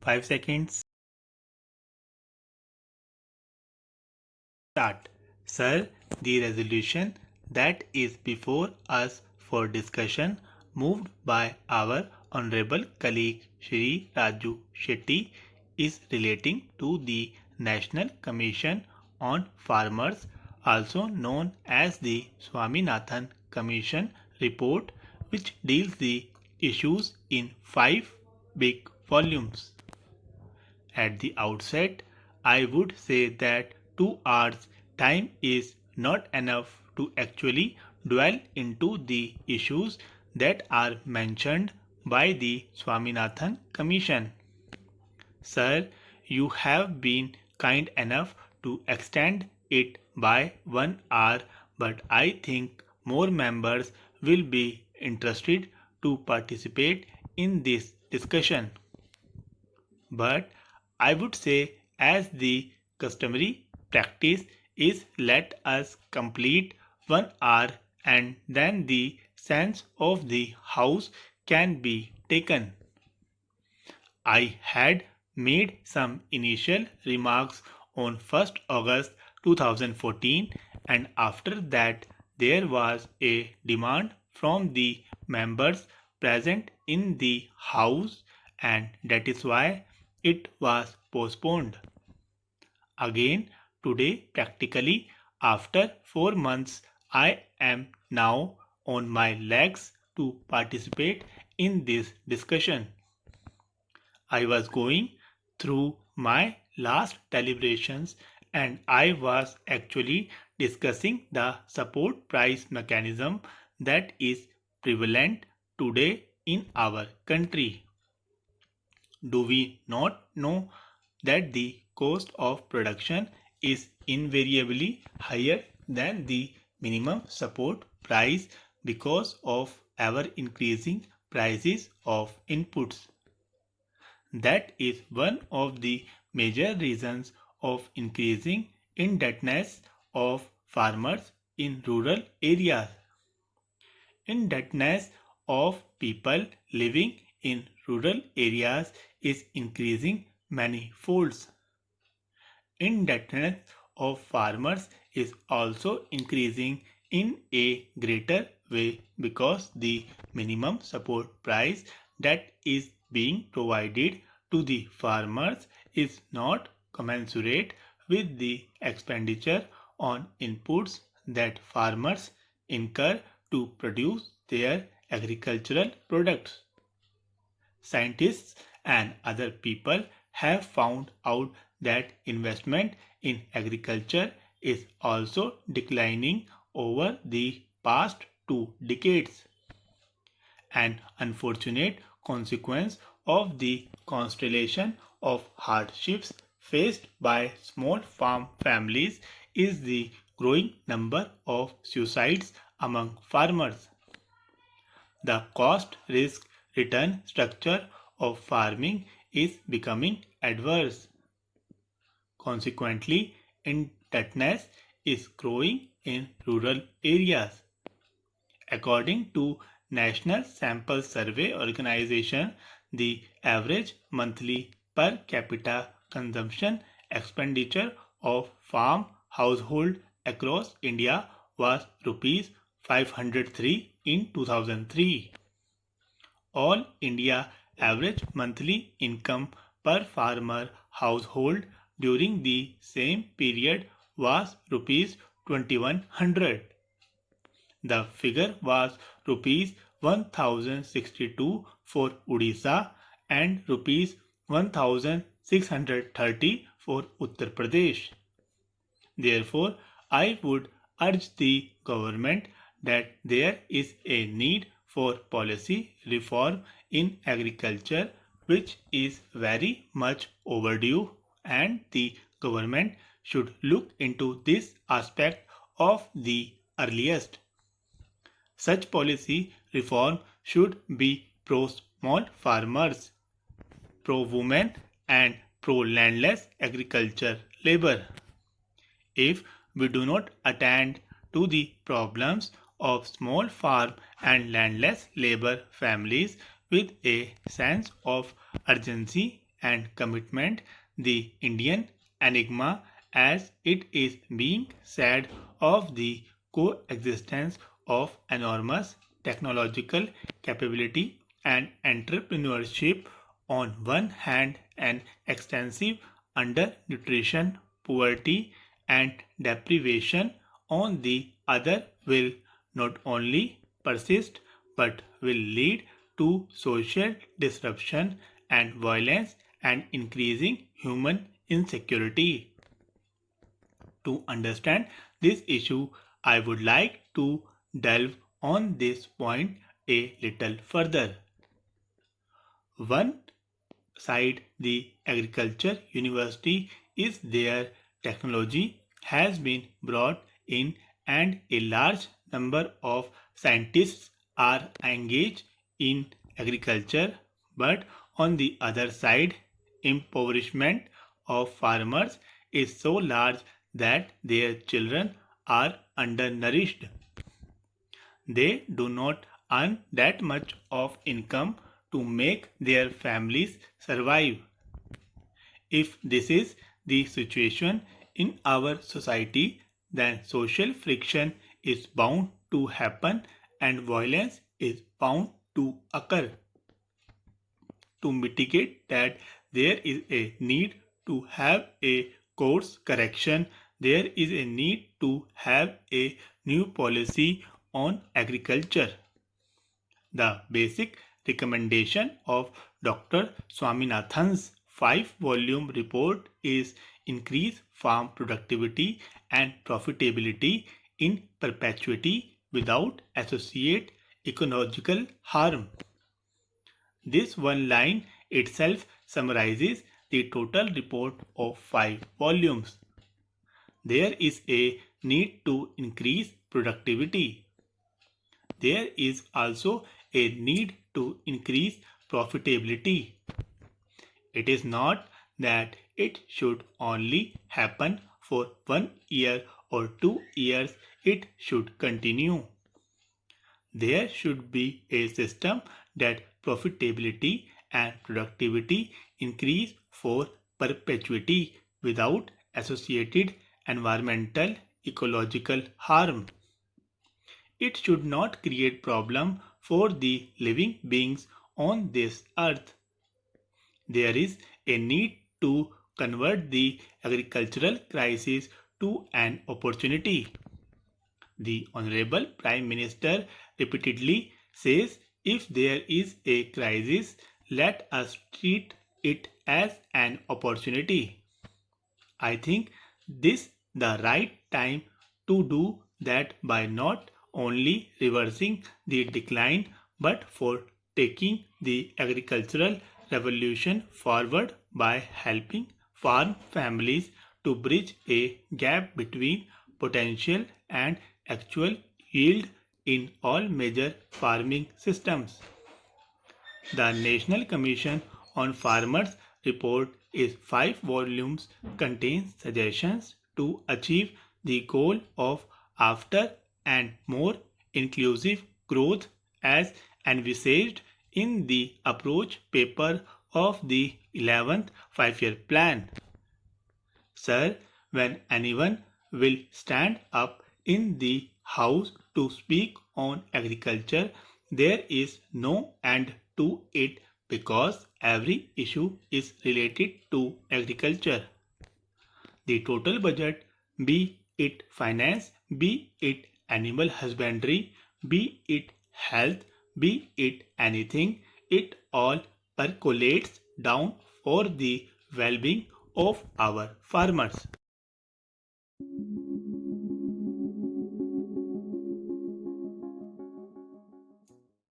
5 seconds. Start. Sir, the resolution that is before us for discussion, moved by our honorable colleague Shri Raju Shetty, is relating to the National Commission on Farmers, also known as the Swaminathan Commission report, which deals the issues in 5 big volumes. At the outset, I would say that 2 hours time is not enough to actually dwell into the issues that are mentioned by the Swaminathan Commission. Sir, you have been kind enough to extend it by 1 hour, but I think more members will be interested to participate in this discussion. But I would say, as the customary practice is, let us complete 1 hour and then the sense of the house can be taken. I had made some initial remarks on 1st August 2014, and after that there was a demand from the members present in the house, and that is why it was postponed. Again today, practically after 4 months, I am now on my legs to participate in this discussion. I was going through my last deliberations and I was actually discussing the support price mechanism that is prevalent today in our country. Do we not know that the cost of production is invariably higher than the minimum support price because of ever increasing prices of inputs? That is one of the major reasons of increasing indebtedness of farmers in rural areas. Indebtedness of people living in rural areas is increasing many folds. Indebtedness of farmers is also increasing in a greater way because the minimum support price that is being provided to the farmers is not commensurate with the expenditure on inputs that farmers incur to produce their agricultural products. Scientists and other people have found out that investment in agriculture is also declining over the past 2 decades. An unfortunate consequence of the constellation of hardships faced by small farm families is the growing number of suicides among farmers. The cost risk return structure of farming is becoming adverse. Consequently, indebtedness is growing in rural areas. According to National Sample Survey Organization, the average monthly per capita consumption expenditure of farm household across India was rupees 503 in 2003. All India average monthly income per farmer household during the same period was rupees 2100. The figure was rupees 1062 for Odisha and rupees 1630 for Uttar Pradesh. Therefore, I would urge the government that there is a need for policy reform in agriculture which is very much overdue, and the government should look into this aspect of the earliest. Such policy reform should be pro small farmers, pro women, and pro landless agriculture labor. If we do not attend to the problems of small farm and landless labor families with a sense of urgency and commitment, the Indian enigma, as it is being said, of the coexistence of enormous technological capability and entrepreneurship on one hand and extensive undernutrition, poverty, and deprivation on the other will not only persist but will lead to social disruption and violence and increasing human insecurity. To understand this issue, I would like to delve on this point a little further. One side, the agriculture university is there, technology has been brought in, and a large number of scientists are engaged in agriculture. But on the other side, impoverishment of farmers is so large that their children are undernourished. They do not earn that much of income to make their families survive. If this is the situation in our society, then social friction is bound to happen and violence is bound to occur. To mitigate that, there is a need to have a course correction. There is a need to have a new policy on agriculture. The basic recommendation of Dr. Swaminathan's 5-volume report is increase farm productivity and profitability in perpetuity without associate ecological harm. This one line itself summarizes the total report of 5 volumes. There is a need to increase productivity. There is also a need to increase profitability. It is not that it should only happen for 1 year or 2 years, it should continue. There should be a system that profitability and productivity increase for perpetuity without associated environmental ecological harm. It should not create problem for the living beings on this earth. There is a need to convert the agricultural crisis to an opportunity. The Honorable Prime Minister repeatedly says if there is a crisis, let us treat it as an opportunity. I think this the right time to do that by not only reversing the decline but for taking the agricultural revolution forward by helping farm families to bridge a gap between potential and actual yield in all major farming systems. The National Commission on Farmers report is 5 volumes, contains suggestions to achieve the goal of after and more inclusive growth as envisaged in the approach paper of the 11th 5-year plan. Sir, when anyone will stand up in the House to speak on agriculture, there is no end to it because every issue is related to agriculture. The total budget, be it finance, be it animal husbandry, be it health, be it anything, it all percolates down for the well being of our farmers.